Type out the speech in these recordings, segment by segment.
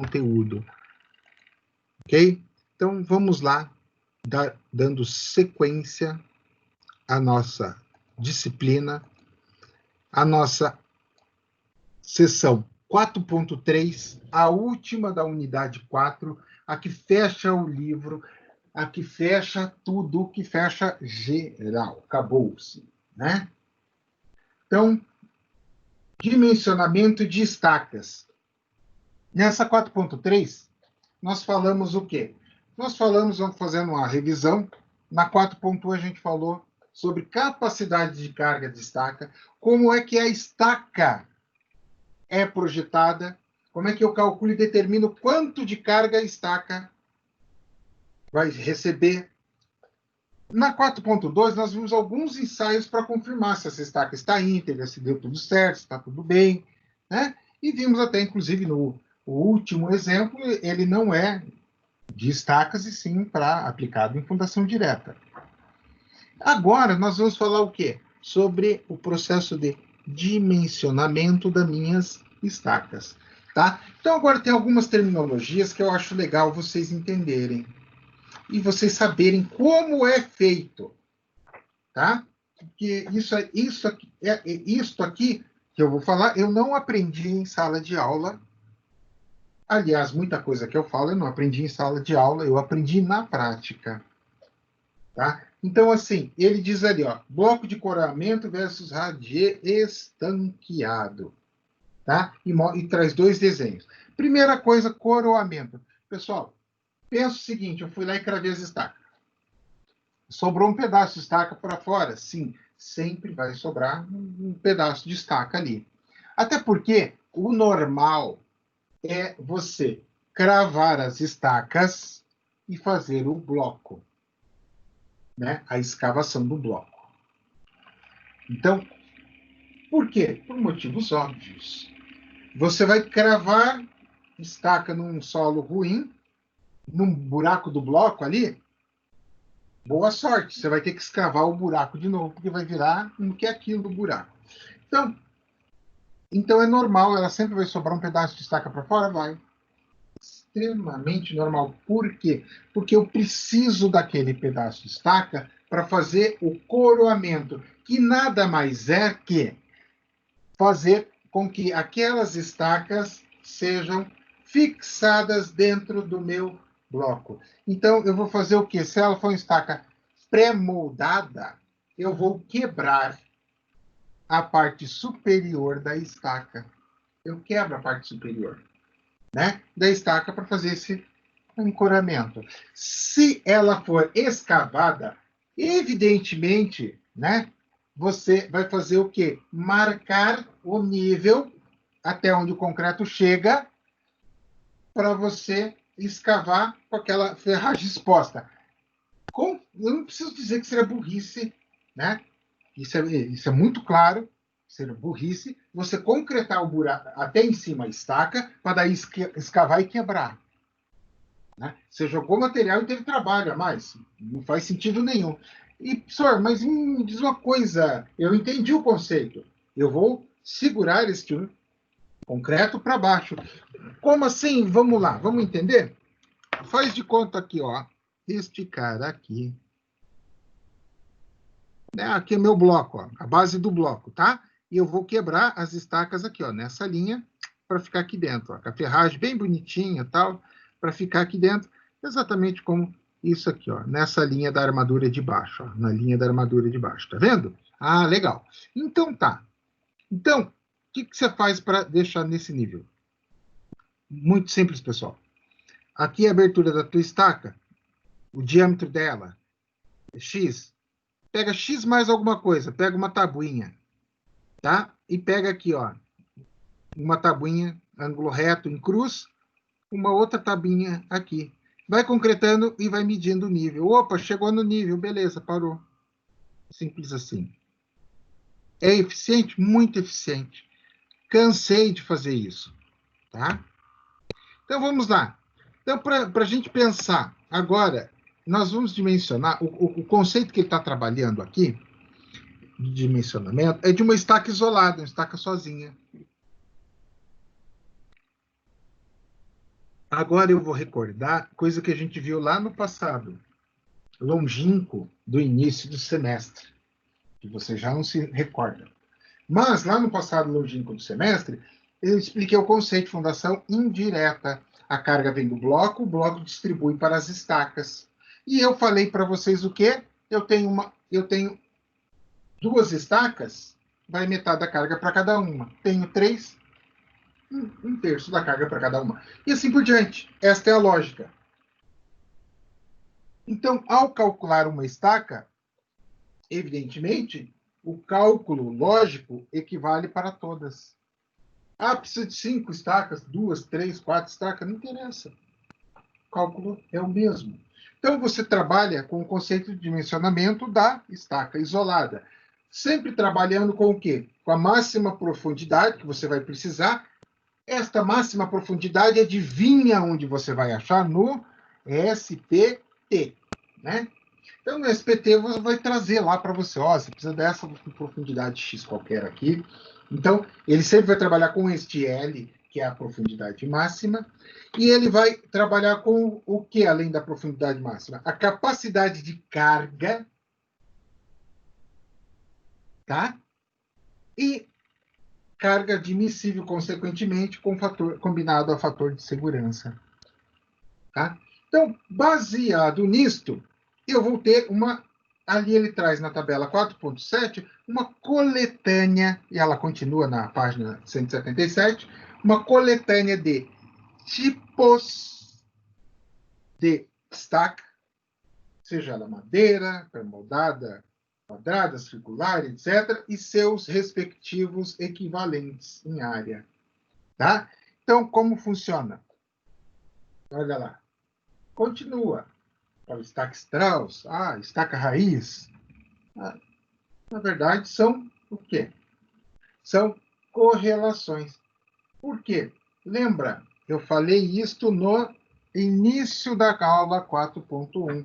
conteúdo. Ok? Então, vamos lá, dando sequência à nossa disciplina, à nossa sessão 4.3, a última da unidade 4, a que fecha o livro, a que fecha tudo, que fecha geral. Acabou-se, né? Então, dimensionamento de estacas. Nessa 4.3, nós falamos o quê? Nós falamos, vamos fazendo uma revisão, na 4.1 a gente falou sobre capacidade de carga de estaca, como é que a estaca é projetada, como é que eu calculo e determino quanto de carga a estaca vai receber. Na 4.2, nós vimos alguns ensaios para confirmar se essa estaca está íntegra, se deu tudo certo, se está tudo bem, né? E vimos até, inclusive, no último exemplo, ele não é de estacas, e sim para aplicado em fundação direta. Agora, nós vamos falar o quê? Sobre o processo de dimensionamento das minhas estacas, tá? Então, agora tem algumas terminologias que eu acho legal vocês entenderem e vocês saberem como é feito, tá? Porque isso aqui que eu vou falar, eu não aprendi em sala de aula. Aliás, muita coisa que eu falo eu não aprendi em sala de aula, eu aprendi na prática, tá? Então, assim, ele diz ali, ó, bloco de coramento versus radier estanqueado, tá? E traz dois desenhos. Primeira coisa, coroamento. Pessoal, pensa o seguinte, eu fui lá e cravei as estacas. Sobrou um pedaço de estaca para fora? Sim, sempre vai sobrar um pedaço de estaca ali. Até porque o normal é você cravar as estacas e fazer o bloco, né? A escavação do bloco. Então, por quê? Por motivos óbvios. Você vai cravar estaca num solo ruim, num buraco do bloco ali, boa sorte, você vai ter que escavar o buraco de novo, porque vai virar um que é aquilo do buraco. Então é normal, ela sempre vai sobrar um pedaço de estaca para fora? Vai. Extremamente normal. Por quê? Porque eu preciso daquele pedaço de estaca para fazer o coroamento, que nada mais é que fazer com que aquelas estacas sejam fixadas dentro do meu bloco. Então, eu vou fazer o quê? Se ela for uma estaca pré-moldada, eu vou quebrar a parte superior da estaca. Eu quebro a parte superior, né, da estaca para fazer esse ancoramento. Se ela for escavada, evidentemente, né, você vai fazer o quê? Marcar o nível até onde o concreto chega para você escavar com aquela ferragem exposta. Eu não preciso dizer que seria burrice, né? Isso é muito claro, seria burrice, você concretar o buraco até em cima a estaca, para daí escavar e quebrar. Né? Você jogou material e teve trabalho a mais. Não faz sentido nenhum. E, professor, mas me diz uma coisa, eu entendi o conceito. Eu vou segurar este concreto para baixo. Como assim? Vamos lá, vamos entender? Faz de conta aqui, ó. Este cara aqui. Né? Aqui é meu bloco, ó, a base do bloco, tá? E eu vou quebrar as estacas aqui, ó, nessa linha, para ficar aqui dentro. Ó, com a ferragem bem bonitinha tal, para ficar aqui dentro, exatamente como isso aqui, ó, nessa linha da armadura de baixo, ó, na linha da armadura de baixo, tá vendo? Ah, legal. Então tá. Então, o que você faz para deixar nesse nível? Muito simples, pessoal. Aqui a abertura da tua estaca, o diâmetro dela é X. Pega X mais alguma coisa, pega uma tabuinha, tá? E pega aqui, ó, uma tabuinha, ângulo reto em cruz, uma outra tabuinha aqui. Vai concretando e vai medindo o nível. Opa, chegou no nível, beleza, parou. Simples assim. É eficiente? Muito eficiente. Cansei de fazer isso, tá? Então, vamos lá. Então, para a gente pensar agora, nós vamos dimensionar, o conceito que ele está trabalhando aqui, de dimensionamento, é de uma estaca isolada, uma estaca sozinha. Agora eu vou recordar coisa que a gente viu lá no passado, longínquo do início do semestre, que você já não se recorda. Mas lá no passado longínquo do semestre, eu expliquei o conceito de fundação indireta. A carga vem do bloco, o bloco distribui para as estacas. E eu falei para vocês o quê? Eu tenho duas estacas, vai metade da carga para cada uma. Tenho três, um terço da carga para cada uma. E assim por diante. Esta é a lógica. Então, ao calcular uma estaca, evidentemente, o cálculo lógico equivale para todas. Ah, precisa de 5 estacas, 2, 3, 4 estacas, não interessa. O cálculo é o mesmo. Então, você trabalha com o conceito de dimensionamento da estaca isolada. Sempre trabalhando com o quê? Com a máxima profundidade que você vai precisar. Esta máxima profundidade, adivinha onde você vai achar? No SPT, né? Então, no SPT, você vai trazer lá para você, ó, você precisa dessa profundidade X qualquer aqui. Então, ele sempre vai trabalhar com este L, que é a profundidade máxima, e ele vai trabalhar com o que além da profundidade máxima? A capacidade de carga, tá? E carga admissível, consequentemente, com fator, combinado a fator de segurança. Tá? Então, baseado nisto, eu vou ter uma. Ali ele traz na tabela 4.7 uma coletânea, e ela continua na página 177, uma coletânea de tipos de estaca, seja ela madeira, permoldada, quadrada, circular, etc., e seus respectivos equivalentes em área. Tá? Então, como funciona? Olha lá. Continua. O estaca Strauss, estaca raiz. Na verdade, são o quê? São correlações. Por quê? Lembra, eu falei isto no início da aula 4.1.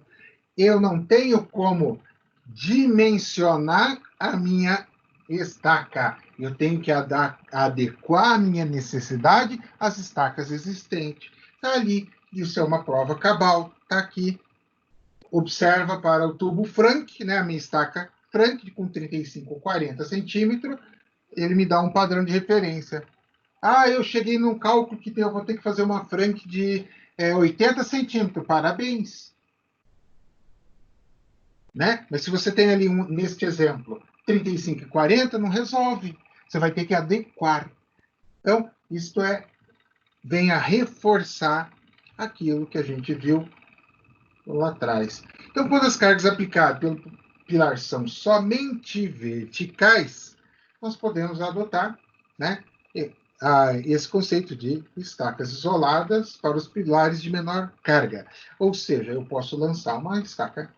Eu não tenho como dimensionar a minha estaca. Eu tenho que adequar a minha necessidade às estacas existentes. Está ali, isso é uma prova cabal. Está aqui. Observa para o tubo Frank, né, a minha estaca Frank, com 35 ou 40 centímetros, ele me dá um padrão de referência. Eu cheguei num cálculo que eu vou ter que fazer uma Frank de 80 centímetros. Parabéns. Né? Mas se você tem ali, neste exemplo, 35 e 40, não resolve. Você vai ter que adequar. Então, isto vem a reforçar aquilo que a gente viu lá atrás. Então, quando as cargas aplicadas pelo pilar são somente verticais, nós podemos adotar, né, esse conceito de estacas isoladas para os pilares de menor carga. Ou seja, eu posso lançar uma estaca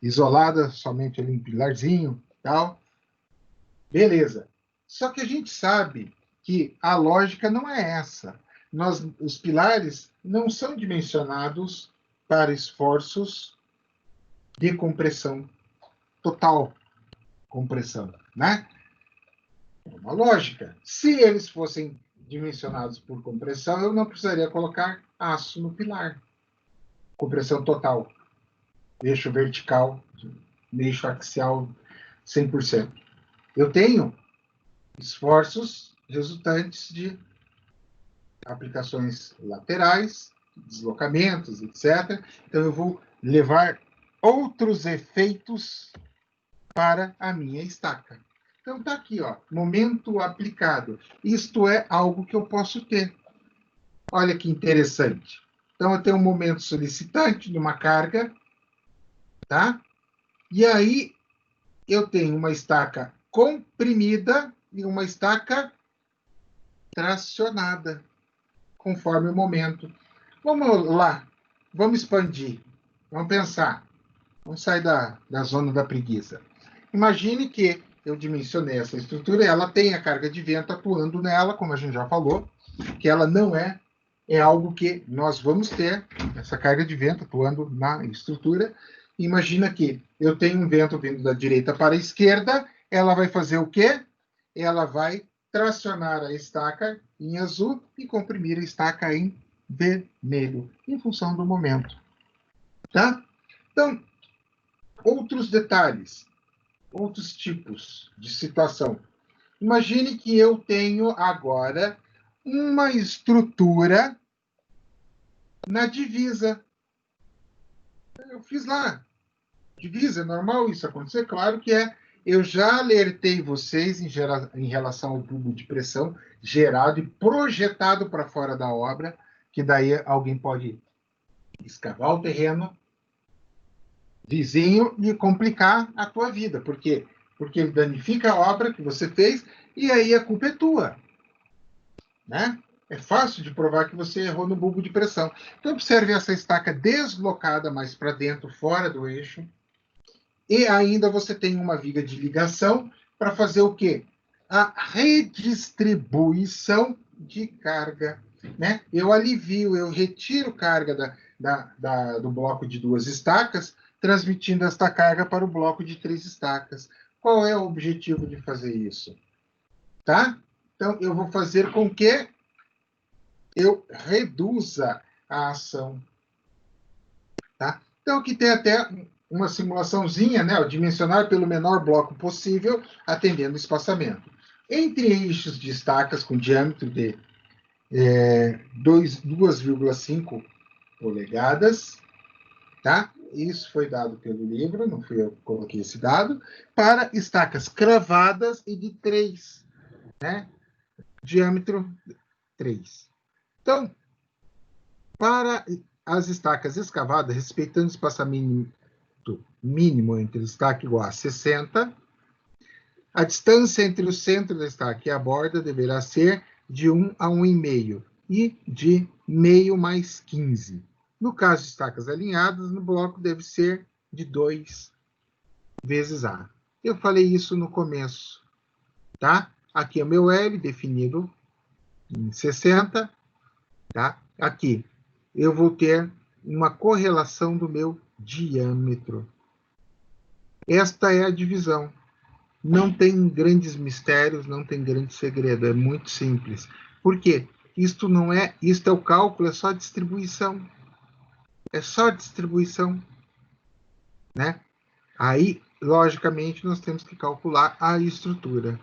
isolada, somente ali um pilarzinho, tal. Beleza. Só que a gente sabe que a lógica não é essa. Os pilares não são dimensionados para esforços de compressão, total compressão, né? É uma lógica. Se eles fossem dimensionados por compressão, eu não precisaria colocar aço no pilar. Compressão total. Eixo vertical, eixo axial 100%. Eu tenho esforços resultantes de aplicações laterais, deslocamentos, etc. Então, eu vou levar outros efeitos para a minha estaca. Então, está aqui, ó, momento aplicado. Isto é algo que eu posso ter. Olha que interessante. Então, eu tenho um momento solicitante de uma carga, tá? E aí, eu tenho uma estaca comprimida e uma estaca tracionada, conforme o momento. Vamos lá, vamos expandir, vamos pensar, vamos sair da zona da preguiça. Imagine que eu dimensionei essa estrutura, ela tem a carga de vento atuando nela, como a gente já falou, que ela não é algo que nós vamos ter, essa carga de vento atuando na estrutura. Imagina que eu tenho um vento vindo da direita para a esquerda, ela vai fazer o quê? Ela vai tracionar a estaca em azul e comprimir a estaca em vermelho, em função do momento. Tá? Então, outros detalhes, outros tipos de situação. Imagine que eu tenho agora uma estrutura na divisa. Eu fiz lá. Divisa, é normal isso acontecer? Claro que é. Eu já alertei vocês em relação ao tubo de pressão gerado e projetado para fora da obra, que daí alguém pode escavar o terreno vizinho e complicar a tua vida. Por quê? Porque ele danifica a obra que você fez e aí a culpa é tua. Né? É fácil de provar que você errou no bulbo de pressão. Então, observe essa estaca deslocada mais para dentro, fora do eixo. E ainda você tem uma viga de ligação para fazer o quê? A redistribuição de carga. Né? Eu alivio, eu retiro carga do bloco de 2 estacas, transmitindo esta carga para o bloco de 3 estacas. Qual é o objetivo de fazer isso? Tá? Então, eu vou fazer com que eu reduza a ação. Tá? Então, aqui tem até uma simulaçãozinha, né? O dimensionar pelo menor bloco possível, atendendo o espaçamento. Entre eixos de estacas com diâmetro de 2,5 polegadas, tá? Isso foi dado pelo livro, não fui eu que coloquei esse dado, para estacas cravadas e de 3, né? Diâmetro 3. Então, para as estacas escavadas, respeitando o espaçamento mínimo entre estaca igual a 60, a distância entre o centro da estaca e a borda deverá ser de 1 a 1,5 e de meio mais 15. No caso de estacas alinhadas, no bloco deve ser de 2 vezes A. Eu falei isso no começo, tá? Aqui é o meu L definido em 60, tá? Aqui eu vou ter uma correlação do meu diâmetro. Esta é a divisão. Não tem grandes mistérios, não tem grande segredo, é muito simples. Por quê? Isto é o cálculo, é só distribuição. É só distribuição, né? Aí, logicamente, nós temos que calcular a estrutura.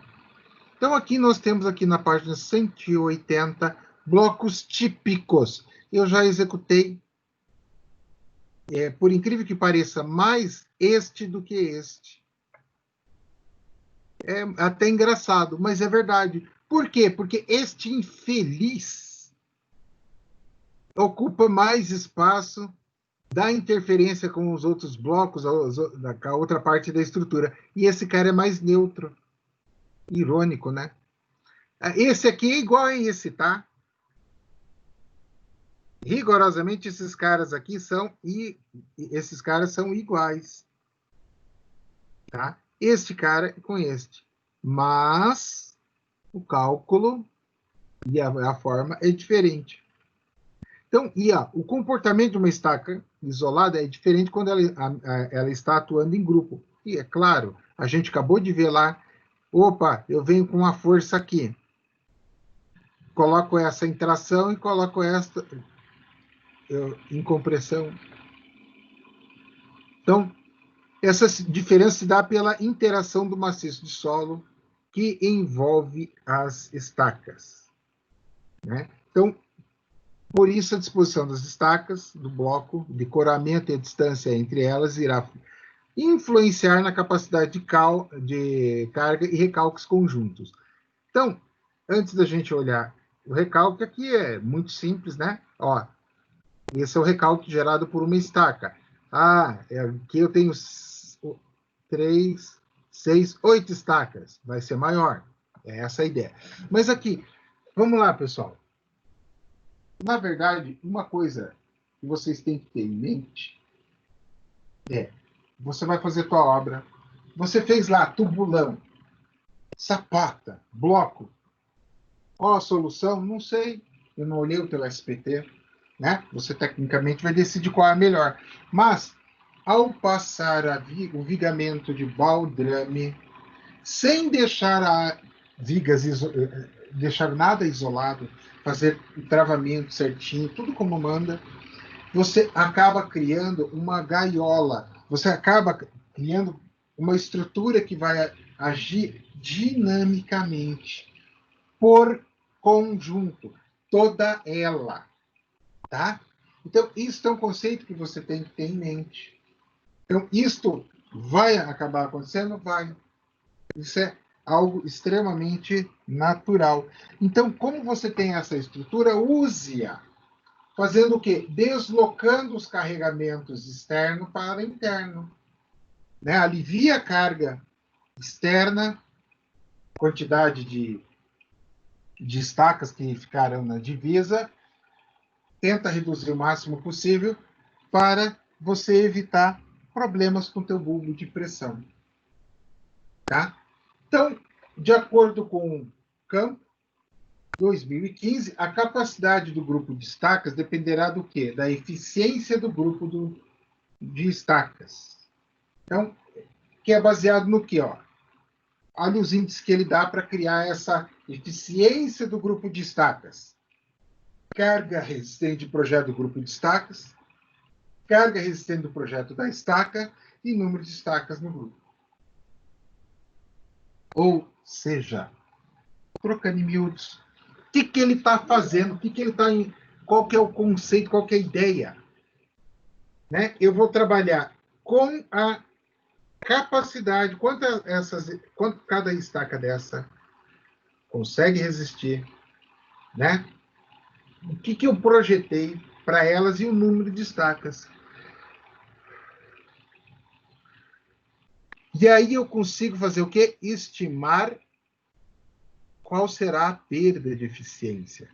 Então, aqui nós temos aqui na página 180 blocos típicos. Eu já executei, por incrível que pareça, mais este do que este. É até engraçado, mas é verdade. Por quê? Porque este infeliz ocupa mais espaço, dá interferência com os outros blocos, com a outra parte da estrutura. E esse cara é mais neutro. Irônico, né? Esse aqui é igual a esse, tá? Rigorosamente, esses caras aqui são iguais. Tá? Este cara é com este. Mas o cálculo e a forma é diferente. Então, o comportamento de uma estaca isolada é diferente quando ela está atuando em grupo. E é claro, a gente acabou de ver lá, opa, eu venho com uma força aqui. Coloco essa em tração e coloco esta em compressão. Então, essa diferença se dá pela interação do maciço de solo que envolve as estacas. Né? Então, por isso, a disposição das estacas do bloco, o decoramento e a distância entre elas irá influenciar na capacidade de carga e recalques conjuntos. Então, antes da gente olhar o recalque, aqui é muito simples, né? Ó, esse é o recalque gerado por uma estaca. Aqui eu tenho 3, 6, 8 estacas. Vai ser maior. É essa a ideia. Mas aqui, vamos lá, pessoal. Na verdade, uma coisa que vocês têm que ter em mente você vai fazer tua obra, você fez lá tubulão, sapata, bloco. Qual a solução? Não sei. Eu não olhei o teu SPT, né? Você tecnicamente vai decidir qual é a melhor. Mas, ao passar o vigamento de baldrame, sem deixar vigas deixar nada isolado, fazer o travamento certinho, tudo como manda, você acaba criando uma gaiola, você acaba criando uma estrutura que vai agir dinamicamente, por conjunto, toda ela, tá? Então, isso é um conceito que você tem que ter em mente. Então, isto vai acabar acontecendo? Vai. Isso é algo extremamente natural. Então, como você tem essa estrutura, use-a. Fazendo o quê? Deslocando os carregamentos externo para interno. Né? Alivia a carga externa, quantidade de estacas que ficaram na divisa, tenta reduzir o máximo possível para você evitar problemas com o teu bulbo de pressão. Tá? Então, de acordo com o campo, 2015, a capacidade do grupo de estacas dependerá do quê? Da eficiência do grupo de estacas. Então, que é baseado no quê? Ó? Olha os índices que ele dá para criar essa eficiência do grupo de estacas. Carga resistente de projeto do grupo de estacas, carga resistente do projeto da estaca e número de estacas no grupo. Ou seja, trocando em miúdos, o que ele está fazendo, qual que é o conceito, qual que é a ideia. Né? Eu vou trabalhar com a capacidade, quanto cada estaca dessa consegue resistir, né? O que eu projetei para elas e o número de estacas. E aí eu consigo fazer o quê? Estimar qual será a perda de eficiência.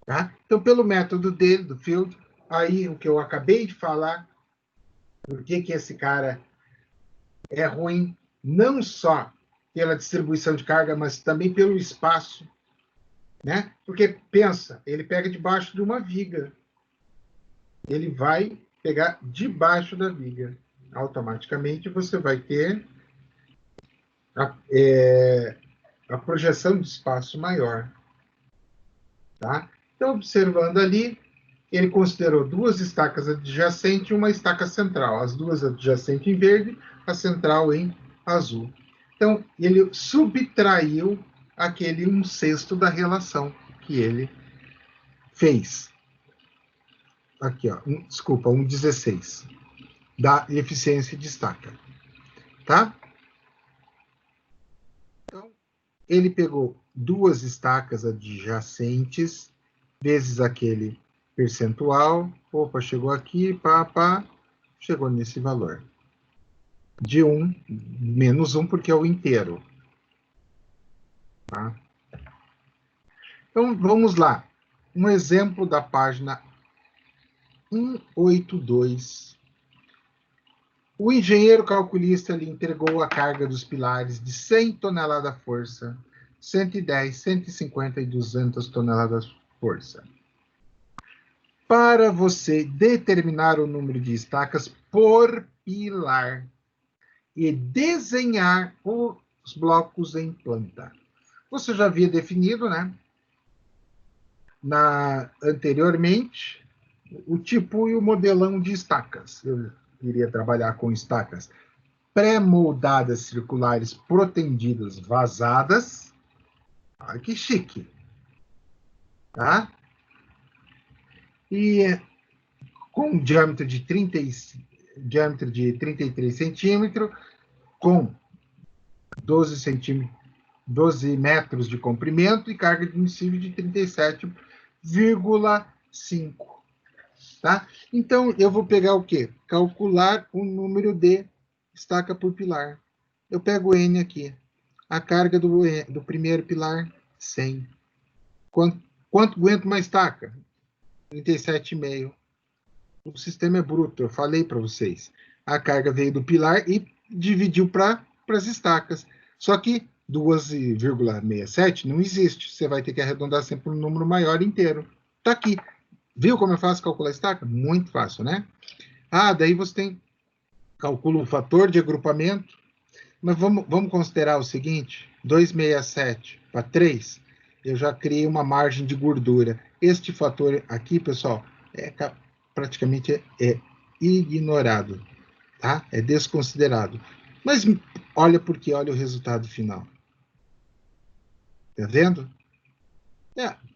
Tá? Então, pelo método dele, do Field, aí o que eu acabei de falar, por que esse cara é ruim, não só pela distribuição de carga, mas também pelo espaço. Né? Porque, pensa, ele pega debaixo de uma viga. Ele vai pegar debaixo da viga. Automaticamente você vai ter a projeção de espaço maior. Tá? Então, observando ali, ele considerou duas estacas adjacentes e uma estaca central. As duas adjacentes em verde, a central em azul. Então, ele subtraiu aquele 1/6 da relação que ele fez. Aqui, ó, desculpa, 1/16 da eficiência de estaca. Tá? Então, ele pegou duas estacas adjacentes, vezes aquele percentual. Opa, chegou aqui, chegou nesse valor. De 1, menos 1, porque é o inteiro. Tá? Então, vamos lá. Um exemplo da página 182. O engenheiro calculista lhe entregou a carga dos pilares de 100 toneladas força, 110, 150 e 200 toneladas força. Para você determinar o número de estacas por pilar e desenhar os blocos em planta. Você já havia definido, né? Anteriormente, o tipo e o modelão de estacas. Eu iria trabalhar com estacas pré-moldadas circulares protendidas vazadas. Olha que chique. Tá? E com diâmetro de 33 centímetros, com 12 metros de comprimento e carga admissível de 37,5. Tá? Então, eu vou pegar o quê? Calcular o número de estaca por pilar. Eu pego o N aqui. A carga do primeiro pilar, 100. Quanto aguenta uma estaca? 37,5. O sistema é bruto, eu falei para vocês. A carga veio do pilar e dividiu para as estacas. Só que 2,67 não existe. Você vai ter que arredondar sempre um número maior inteiro. Está aqui. Viu como é fácil calcular a estaca? Muito fácil, né? Daí você calcula o fator de agrupamento. Mas vamos considerar o seguinte: 2,67 para 3. eu já criei uma margem de gordura. Este fator aqui, pessoal, praticamente é ignorado, tá? É desconsiderado. Mas olha porque olha o resultado final. Tá vendo?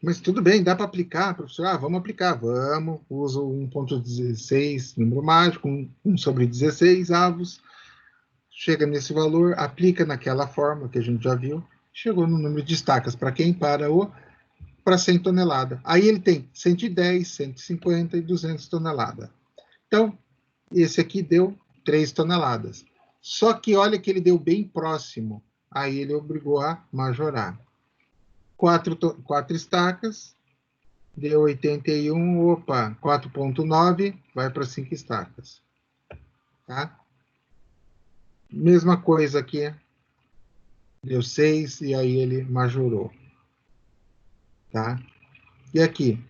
Mas tudo bem, dá para aplicar, professor. Vamos aplicar, vamos. Uso 1.16, número mágico, 1 sobre 16 avos. Chega nesse valor, aplica naquela forma que a gente já viu. Chegou no número de estacas. Para quem? Para 100 toneladas. Aí ele tem 110, 150 e 200 toneladas. Então, esse aqui deu 3 toneladas. Só que olha que ele deu bem próximo. Aí ele obrigou a majorar. 4 estacas, deu 81, opa, 4,9, vai para 5 estacas. Tá? Mesma coisa aqui, deu 6 e aí ele majorou. Tá? E aqui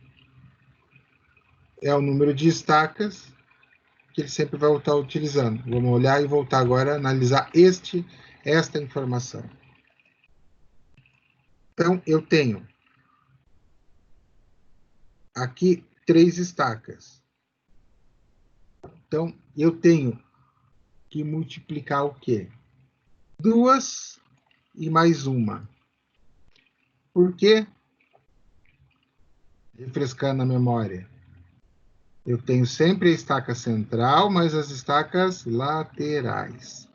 é o número de estacas que ele sempre vai estar utilizando. Vamos olhar e voltar agora a analisar esta informação. Então, eu tenho aqui 3 estacas. Então, eu tenho que multiplicar o quê? 2 e mais 1. Por quê? Refrescando a memória. Eu tenho sempre a estaca central, mas as estacas laterais.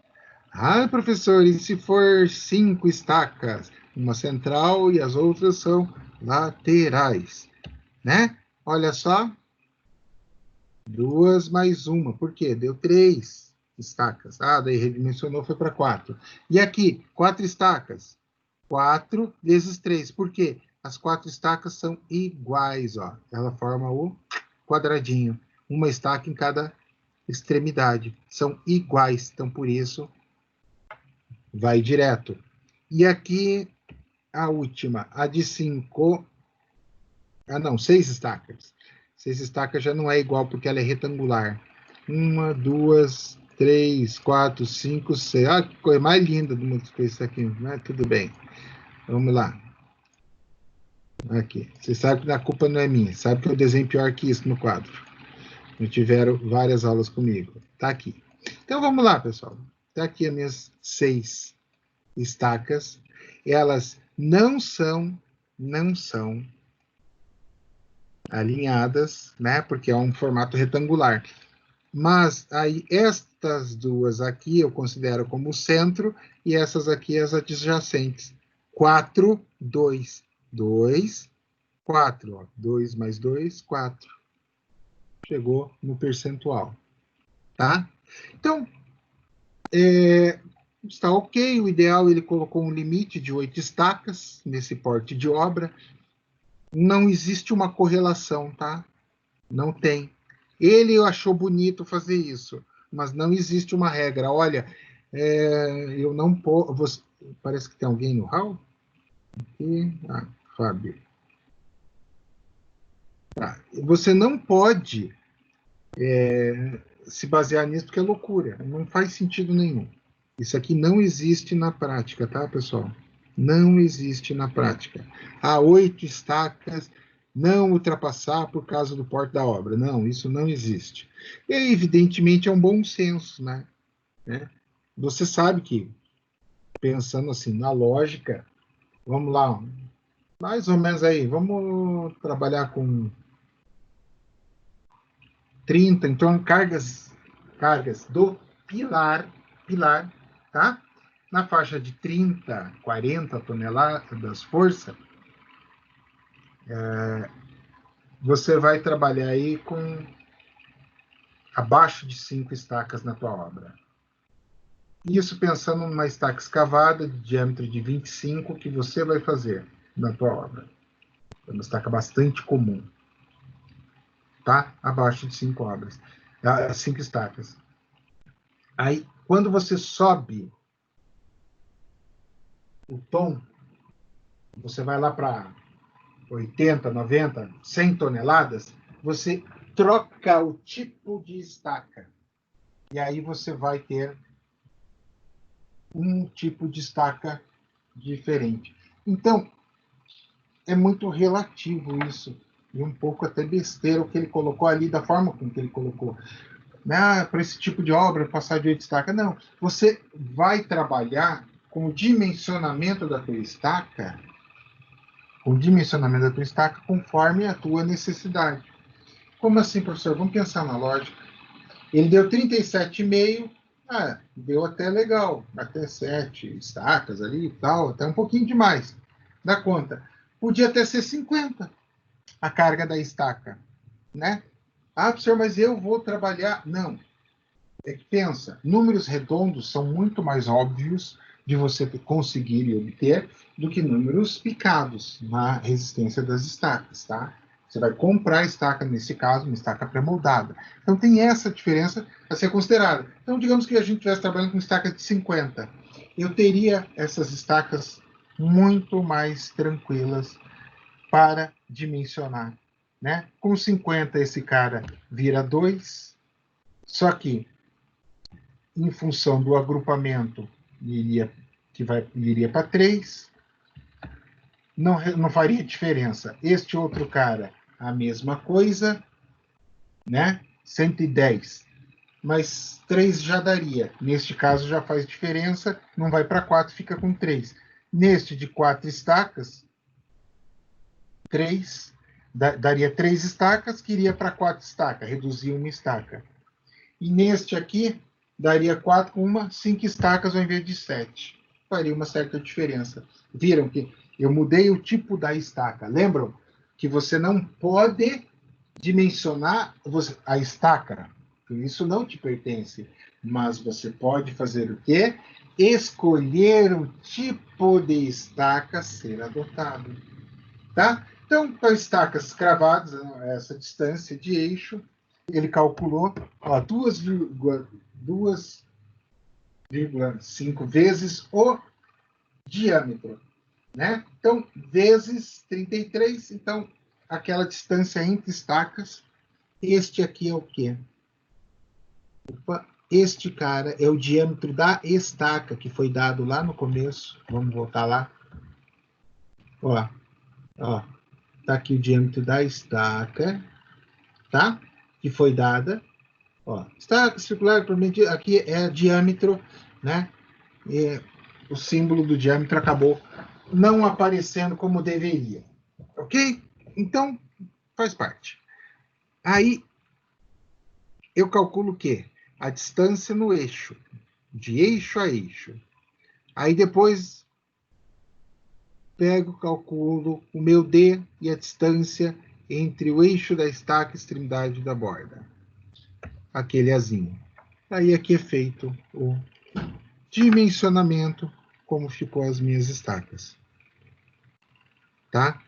Professor, e se for 5 estacas? Uma central e as outras são laterais, né? Olha só. 2 mais 1. Por quê? Deu 3 estacas. Daí redimensionou, foi para 4. E aqui, 4 estacas. 4 vezes 3. Por quê? As 4 estacas são iguais, ó. Ela forma o quadradinho. Uma estaca em cada extremidade. São iguais, então por isso vai direto. E aqui a última, a de 5. Não, 6 estacas. 6 estacas já não é igual porque ela é retangular. 1, 2, 3, 4, 5, 6. Que coisa mais linda do mundo isso aqui, né? Tudo bem. Vamos lá. Aqui. Você sabe que a culpa não é minha. Sabe que eu desenho pior que isso no quadro. Não tiveram várias aulas comigo. Tá aqui. Então vamos lá, pessoal. Tá aqui as minhas 6 estacas. Elas não são alinhadas, né? Porque é um formato retangular. Mas aí estas duas aqui eu considero como o centro e essas aqui as adjacentes. 4, 2, 2, 4. Ó. 2 mais 2, 4. Chegou no percentual. Tá? Então, está ok. O ideal, ele colocou um limite de 8 estacas nesse porte de obra. Não existe uma correlação, tá? Não tem. Ele achou bonito fazer isso, mas não existe uma regra. Olha, eu não posso. Parece que tem alguém no hall? Fábio. Tá. Você não pode se basear nisso porque é loucura. Não faz sentido nenhum. Isso aqui não existe na prática, tá, pessoal? Não existe na prática. 8 estacas, não ultrapassar por causa do porte da obra. Não, isso não existe. E, evidentemente, é um bom senso, né? Você sabe que, pensando assim, na lógica, vamos lá, mais ou menos aí, vamos trabalhar com 30, então cargas do pilar, tá? Na faixa de 30, 40 toneladas força, você vai trabalhar aí com abaixo de 5 estacas na tua obra. Isso pensando numa estaca escavada de diâmetro de 25 que você vai fazer na tua obra. É uma estaca bastante comum. Tá? Abaixo de 5 obras. 5 estacas. Aí, quando você sobe o tom, você vai lá para 80, 90, 100 toneladas, você troca o tipo de estaca. E aí você vai ter um tipo de estaca diferente. Então, é muito relativo isso. E um pouco até besteira o que ele colocou ali, da forma com que ele colocou. Para esse tipo de obra, passar de 8 estacas. Não, você vai trabalhar com o dimensionamento da tua estaca, conforme a tua necessidade. Como assim, professor? Vamos pensar na lógica. Ele deu 37,5, deu até legal, até 7 estacas ali e tal, até um pouquinho demais. Dá conta. Podia até ser 50 a carga da estaca, né? Professor, mas eu vou trabalhar. Não. É que pensa, números redondos são muito mais óbvios de você conseguir e obter do que números picados na resistência das estacas, tá? Você vai comprar a estaca, nesse caso, uma estaca pré-moldada. Então, tem essa diferença a ser considerada. Então, digamos que a gente estivesse trabalhando com estaca de 50. Eu teria essas estacas muito mais tranquilas para dimensionar, né? Com 50, esse cara vira 2, só que, em função do agrupamento, iria para 3, não faria diferença. Este outro cara, a mesma coisa, né? 110. Mas 3 já daria. Neste caso já faz diferença, não vai para 4, fica com 3. Neste de 4 estacas, 3, daria 3 estacas, que iria para 4 estacas, reduzia uma estaca. E neste aqui, daria 4 com 5 estacas ao invés de 7. Faria uma certa diferença. Viram que eu mudei o tipo da estaca. Lembram que você não pode dimensionar a estaca. Isso não te pertence. Mas você pode fazer o quê? Escolher o tipo de estaca a ser adotado. Tá? Então, com as estacas cravadas, essa distância de eixo, ele calculou 2,5 vezes o diâmetro, né? Então, vezes 33, então, aquela distância entre estacas, este aqui é o quê? Este cara é o diâmetro da estaca, que foi dado lá no começo. Vamos voltar lá. Ó, tá aqui o diâmetro da estaca, tá? Que foi dada. Estaca circular, aqui é diâmetro, né? E o símbolo do diâmetro acabou não aparecendo como deveria. Ok? Então, faz parte. Aí, eu calculo o quê? A distância no eixo, de eixo a eixo. Aí depois, pego, calculo o meu D e a distância entre o eixo da estaca e a extremidade da borda. Aquele azinho. Aí aqui é feito o dimensionamento, como ficou as minhas estacas. Tá?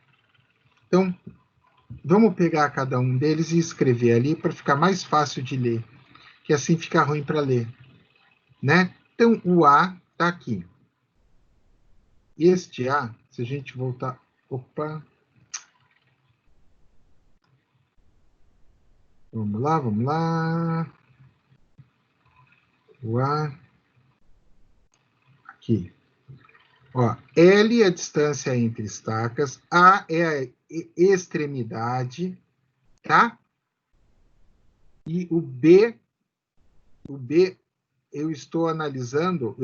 Então, vamos pegar cada um deles e escrever ali para ficar mais fácil de ler, que assim fica ruim para ler, né? Então, o A está aqui. Este A, se a gente voltar... Opa! Vamos lá, vamos lá. O A... Aqui. L é a distância entre estacas, A é a extremidade, tá? E o B eu estou analisando,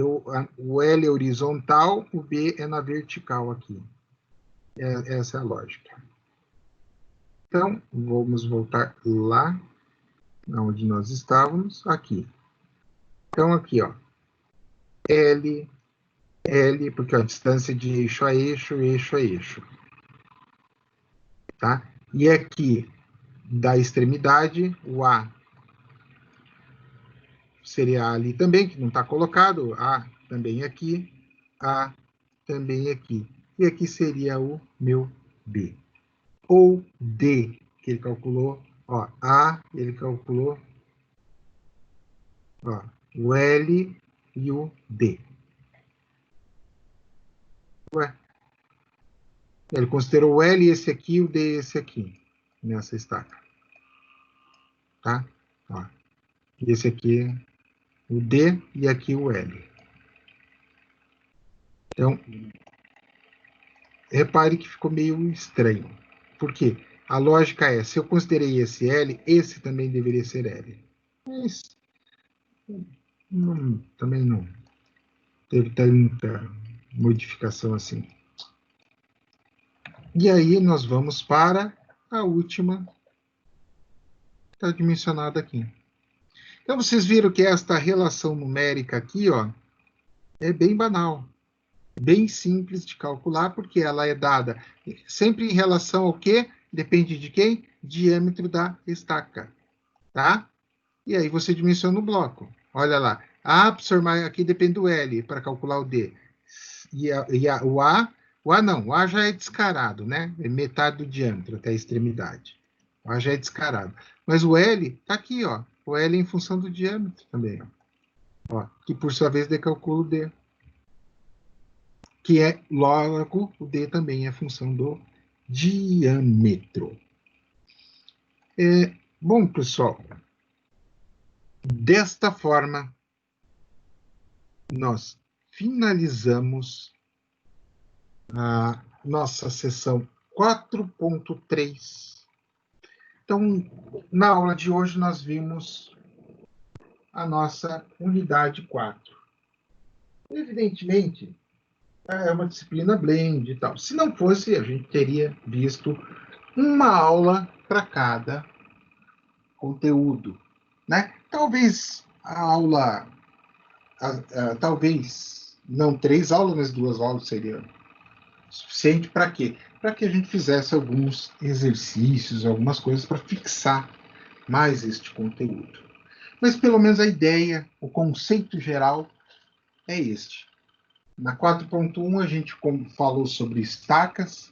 o L é horizontal, o B é na vertical aqui. Essa é a lógica. Então, vamos voltar lá, onde nós estávamos, aqui. Então, aqui, L, porque a distância de eixo a eixo, eixo a eixo. Tá? E aqui, da extremidade, o A seria ali também, que não está colocado, A também aqui, A também aqui. E aqui seria o meu B. Ou D, que ele calculou, A, ele calculou, o L e o D. Ué, ele considerou o L esse aqui e o D esse aqui, nessa estaca. Tá? Esse aqui é o D e aqui o L. Então, repare que ficou meio estranho. Por quê? A lógica é, se eu considerei esse L, esse também deveria ser L. Mas também não teve tanta modificação assim. E aí nós vamos para a última que está dimensionada aqui. Então vocês viram que esta relação numérica aqui, ó, é bem banal, bem simples de calcular, porque ela é dada sempre em relação ao quê? Depende de quem? Diâmetro da estaca, tá? E aí você dimensiona o bloco. Olha lá. Aqui depende do L para calcular o D. O A não, o A já é descarado, né? É metade do diâmetro até a extremidade. O A já é descarado. Mas o L está aqui, ó. O L é em função do diâmetro também, ó, que por sua vez decalcula o D. Que é, logo, o D também é função do diâmetro. Bom, pessoal, desta forma, nós finalizamos a nossa sessão 4.3. Então, na aula de hoje, nós vimos a nossa unidade 4. Evidentemente, é uma disciplina blend e tal. Se não fosse, a gente teria visto uma aula para cada conteúdo, né? Talvez a aula, talvez não 3 aulas, mas 2 aulas seria suficiente para quê? Para que a gente fizesse alguns exercícios, algumas coisas para fixar mais este conteúdo. Mas pelo menos a ideia, o conceito geral é este. Na 4.1 a gente falou sobre estacas,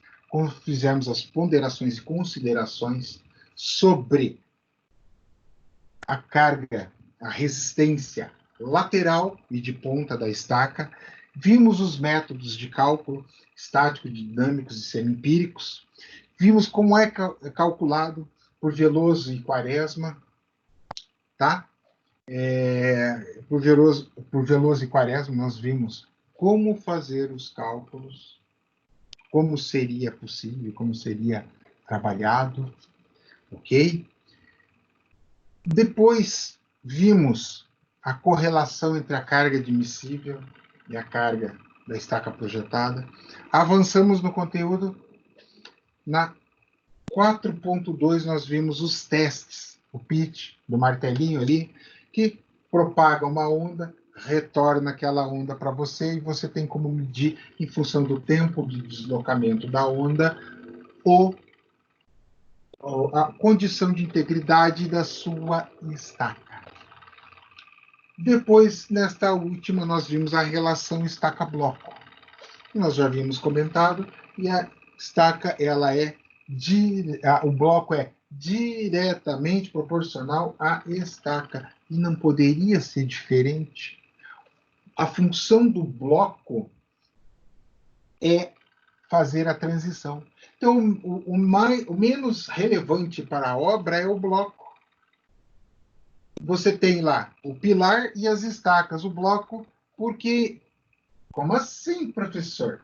fizemos as ponderações e considerações sobre a carga, a resistência lateral e de ponta da estaca, vimos os métodos de cálculo estático, dinâmicos e semi-empíricos, vimos como é calculado por Veloso e Quaresma, tá? Por Veloso e Quaresma nós vimos como fazer os cálculos, como seria possível, como seria trabalhado, ok? Depois vimos a correlação entre a carga admissível e a carga da estaca projetada. Avançamos no conteúdo. Na 4.2 nós vimos os testes, o pitch do martelinho ali, que propaga uma onda, retorna aquela onda para você e você tem como medir, em função do tempo de deslocamento da onda, a condição de integridade da sua estaca. Depois, nesta última, nós vimos a relação estaca-bloco. Nós já havíamos comentado, e a estaca, o bloco é diretamente proporcional à estaca, e não poderia ser diferente. A função do bloco é fazer a transição. Então, o menos relevante para a obra é o bloco. Você tem lá o pilar e as estacas, o bloco, porque... Como assim, professor?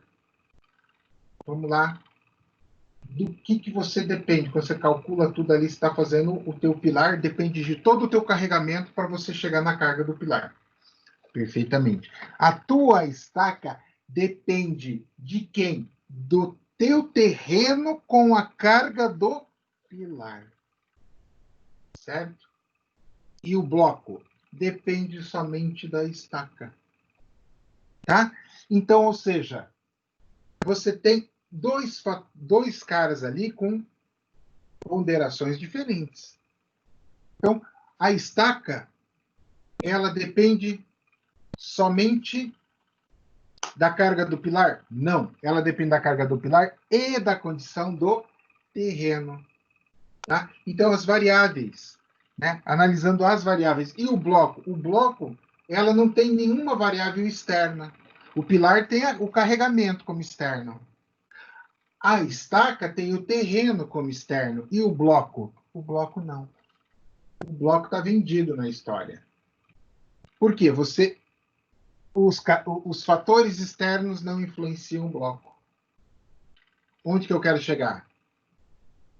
Vamos lá. Do que você depende? Quando você calcula tudo ali, está fazendo o teu pilar, depende de todo o teu carregamento para você chegar na carga do pilar. Perfeitamente. A tua estaca depende de quem? Do teu terreno com a carga do pilar. Certo? E o bloco depende somente da estaca. Tá? Então, ou seja, você tem dois caras ali com ponderações diferentes. Então, a estaca, ela depende somente da carga do pilar? Não, ela depende da carga do pilar e da condição do terreno. Tá? Então, as variáveis, né? Analisando as variáveis. E o bloco, ela não tem nenhuma variável externa. O pilar tem o carregamento como externo. A estaca tem o terreno como externo. E o bloco? O bloco não. O bloco está vendido na história. Por quê? Os fatores externos não influenciam o bloco. onde que eu quero chegar?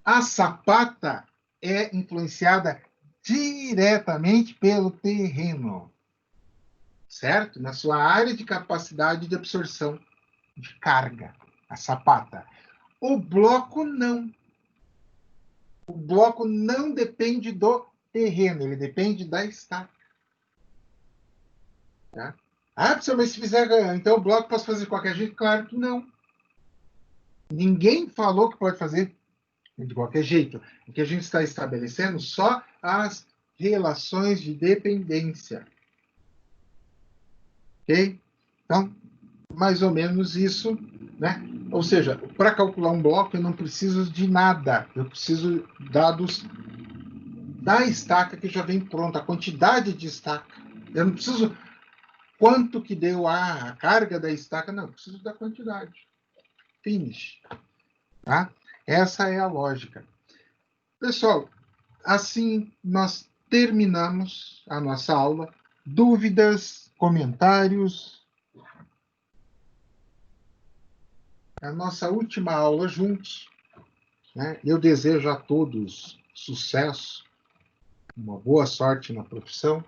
A sapata é influenciada diretamente pelo terreno, certo? Na sua área de capacidade de absorção de carga, a sapata. O bloco não. O bloco não depende do terreno, ele depende da estaca. Tá? Ah, professor, mas se fizer, então o bloco posso fazer de qualquer jeito? Claro que não. Ninguém falou que pode fazer de qualquer jeito. O que a gente está estabelecendo só as relações de dependência. Ok? Então, mais ou menos isso, né? Ou seja, para calcular um bloco, eu não preciso de nada. Eu preciso de dados da estaca que já vem pronta, a quantidade de estaca. Eu não preciso quanto que deu a carga da estaca, não. Eu preciso da quantidade. Finish. Tá? Essa é a lógica. Pessoal, assim nós terminamos a nossa aula. Dúvidas, comentários? A nossa última aula juntos, né? Eu desejo a todos sucesso, uma boa sorte na profissão.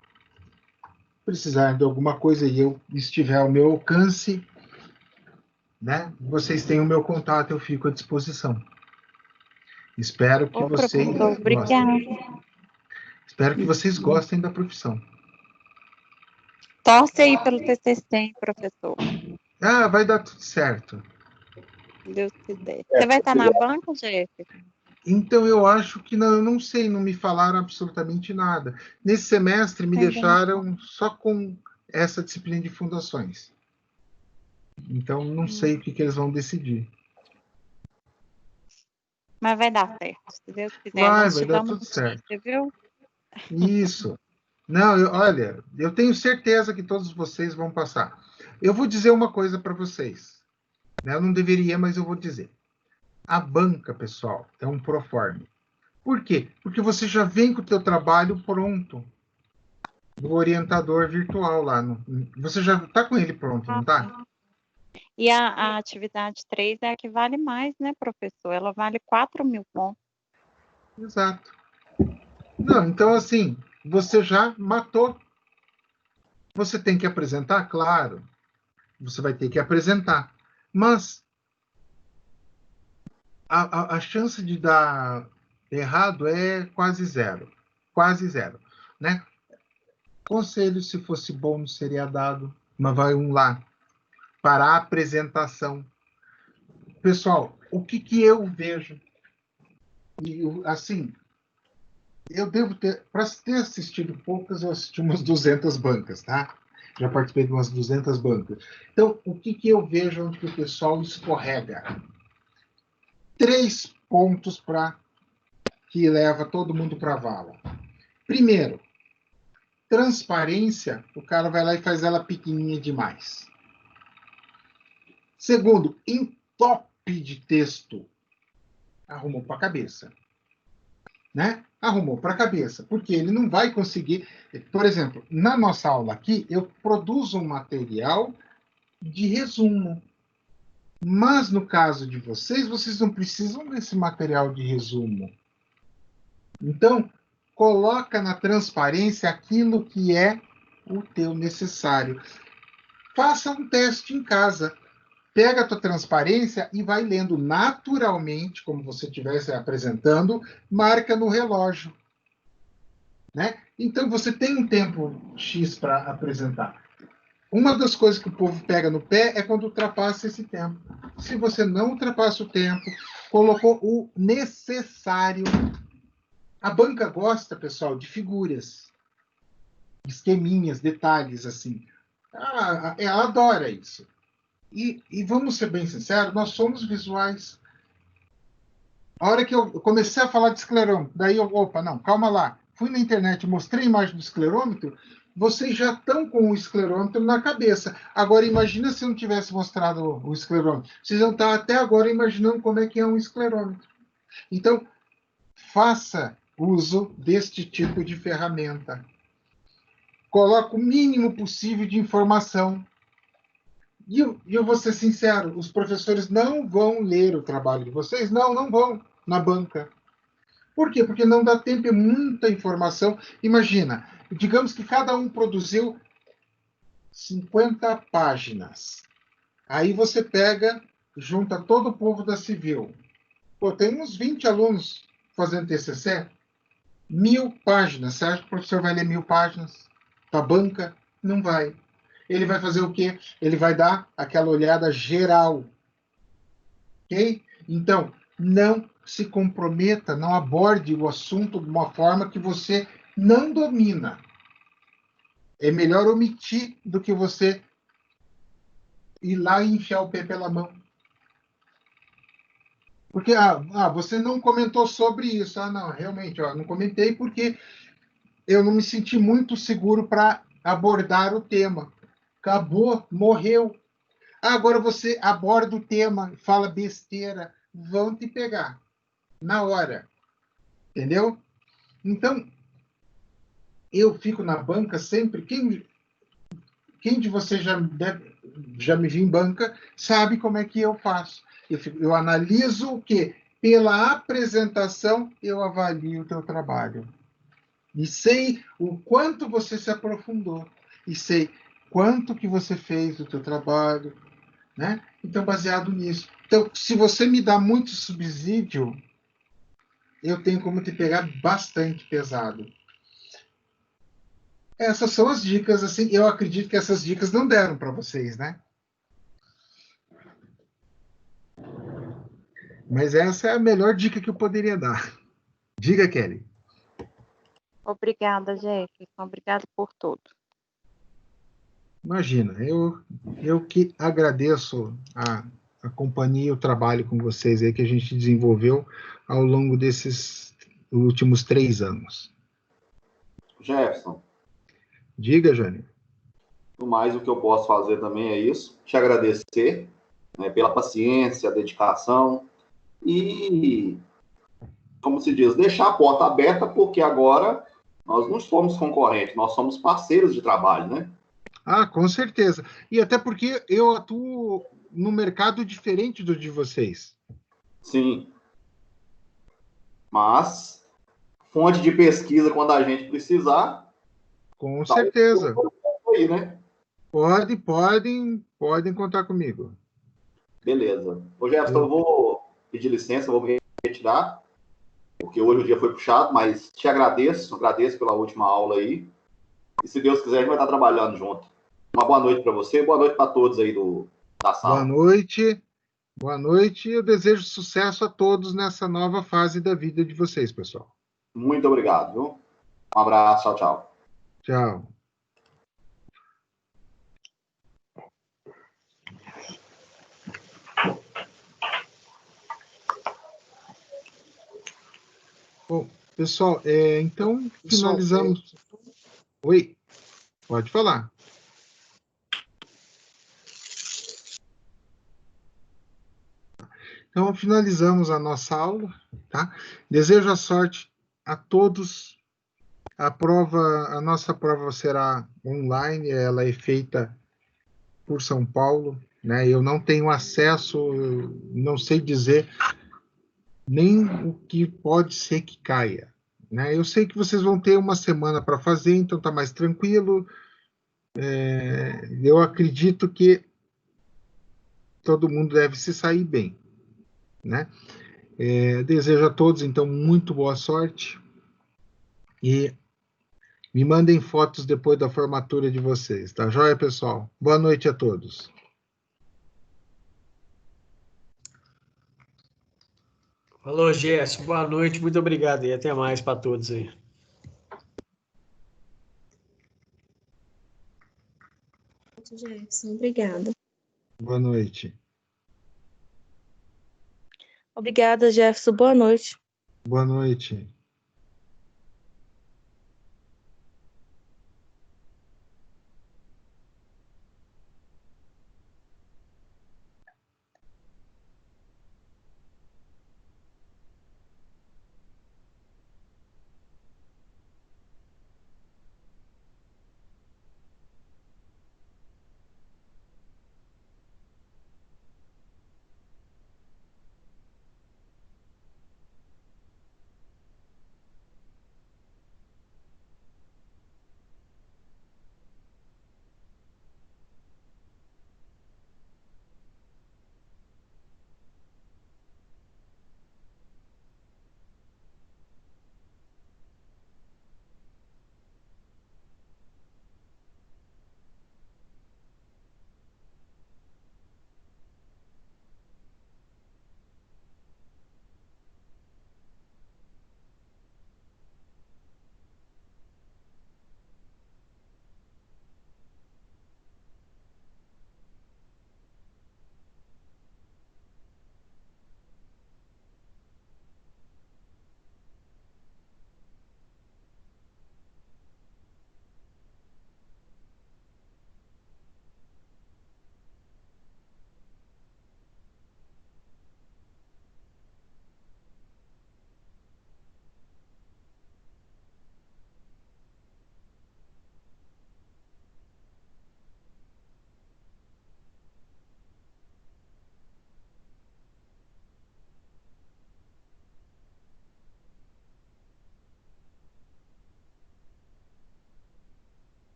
Precisar de alguma coisa e eu estiver ao meu alcance, né? Vocês têm o meu contato, eu fico à disposição. Espero que Ô, vocês professor, gostem. obrigada. Espero que vocês gostem da profissão. Torce aí pelo TCC, professor. Ah, vai dar tudo certo. Deus quiser. Você vai estar na banca, Jeff? Então, eu acho que não, eu não sei, não me falaram absolutamente nada. Nesse semestre, me Entendi. deixaram só com essa disciplina de fundações. Então, não sei o que eles vão decidir. Mas vai dar certo, se Deus quiser. Vai Nós te dar damos tudo certo. notícia, viu? Isso. Não, olha, eu tenho certeza que todos vocês vão passar. Eu vou dizer uma coisa para vocês. Né? Eu não deveria, mas eu vou dizer. A banca, pessoal, é um proforme. Por quê? Porque você já vem com o teu trabalho pronto. Do orientador virtual lá. Você já está com ele pronto, não está? E a atividade 3 é a que vale mais, né, professor? Ela vale 4.000 pontos. Exato. Não, então assim, você já matou. Você tem que apresentar, claro. Você vai ter que apresentar. Mas a chance de dar errado é quase zero. Quase zero. Né? Conselho, se fosse bom, não seria dado. Mas vai um lá. Para a apresentação. Pessoal, o que eu vejo? E, assim, eu devo ter, para ter assistido poucas, eu assisti umas 200 bancas, tá? Já participei de umas 200 bancas. Então, o que eu vejo onde que o pessoal escorrega? 3 pontos para que leva todo mundo para a vala. Primeiro, transparência, o cara vai lá e faz ela pequenininha demais. Segundo, entope de texto. Arrumou para a cabeça. Né? Arrumou para a cabeça, porque ele não vai conseguir. Por exemplo, na nossa aula aqui, eu produzo um material de resumo. Mas no caso de vocês, vocês não precisam desse material de resumo. Então, coloca na transparência aquilo que é o teu necessário. Faça um teste em casa. Pega a tua transparência e vai lendo naturalmente, como você estivesse apresentando, marca no relógio. Né? Então, você tem um tempo X para apresentar. Uma das coisas que o povo pega no pé é quando ultrapassa esse tempo. Se você não ultrapassa o tempo, colocou o necessário. A banca gosta, pessoal, de figuras, esqueminhas, detalhes, assim. Ela adora isso. E vamos ser bem sinceros, nós somos visuais. A hora que eu comecei a falar de esclerômetro, daí opa, não, calma lá. Fui na internet, mostrei a imagem do esclerômetro, vocês já estão com o esclerômetro na cabeça. Agora, imagina se eu não tivesse mostrado o esclerômetro. Vocês vão estar até agora imaginando como é que é um esclerômetro. Então, faça uso deste tipo de ferramenta. Coloque o mínimo possível de informação. eu vou ser sincero, os professores não vão ler o trabalho de vocês, não vão na banca. Por quê? Porque não dá tempo, é muita informação. Imagina, digamos que cada um produziu 50 páginas. Aí você pega, junta todo o povo da Civil. Pô, tem uns 20 alunos fazendo TCC, 1000 páginas. Você acha que o professor vai ler 1000 páginas? Para a banca? Não vai. Ele vai fazer o quê? Ele vai dar aquela olhada geral. Ok? Então, não se comprometa, não aborde o assunto de uma forma que você não domina. É melhor omitir do que você ir lá e enfiar o pé pela mão. Porque, você não comentou sobre isso. Não, realmente, não comentei porque eu não me senti muito seguro para abordar o tema. Acabou, morreu. Agora você aborda o tema, fala besteira, vão te pegar na hora. Entendeu? Então, eu fico na banca sempre. Quem de vocês já me viu em banca sabe como é que eu faço. Eu analiso o quê? Pela apresentação, eu avalio o teu trabalho. E sei o quanto você se aprofundou. E sei quanto que você fez do teu trabalho. Né? Então, baseado nisso. Então, se você me dá muito subsídio, eu tenho como te pegar bastante pesado. Essas são as dicas, assim, eu acredito que essas dicas não deram para vocês, né? Mas essa é a melhor dica que eu poderia dar. Diga, Kelly. Obrigada, Jefferson. Obrigada por tudo. Imagina, eu que agradeço a companhia e o trabalho com vocês aí que a gente desenvolveu ao longo desses últimos 3 anos. Jefferson, Diga, Jânio. no mais, o que eu posso fazer também é isso, te agradecer, né, pela paciência, a dedicação e, como se diz, deixar a porta aberta, porque agora nós não somos concorrentes, nós somos parceiros de trabalho, né? Com certeza. E até porque eu atuo no mercado diferente do de vocês. Sim. Mas, fonte de pesquisa, quando a gente precisar... Com certeza. Aí, né? Podem contar comigo. Beleza. Ô, Jefferson, eu vou pedir licença, vou me retirar, porque hoje o dia foi puxado, mas te agradeço pela última aula aí. E se Deus quiser, a gente vai estar trabalhando junto. Uma boa noite para você, boa noite para todos aí da sala. Boa noite. Eu desejo sucesso a todos nessa nova fase da vida de vocês, pessoal. Muito obrigado, viu? Um abraço, tchau, tchau. Tchau. Bom, pessoal, então finalizamos. Oi, pode falar. Então, finalizamos a nossa aula, tá? Desejo a sorte a todos. A nossa prova será online, ela é feita por São Paulo, né? Eu não tenho acesso, não sei dizer nem o que pode ser que caia, né? Eu sei que vocês vão ter uma semana para fazer, então está mais tranquilo. Eu acredito que todo mundo deve se sair bem, né? Desejo a todos, então, muito boa sorte e me mandem fotos depois da formatura de vocês, tá joia, pessoal? Boa noite a todos. Falou, Gerson. Boa noite, muito obrigado e até mais para todos aí. Jefferson, obrigada. Boa noite. Obrigada, Jefferson. Boa noite. Boa noite.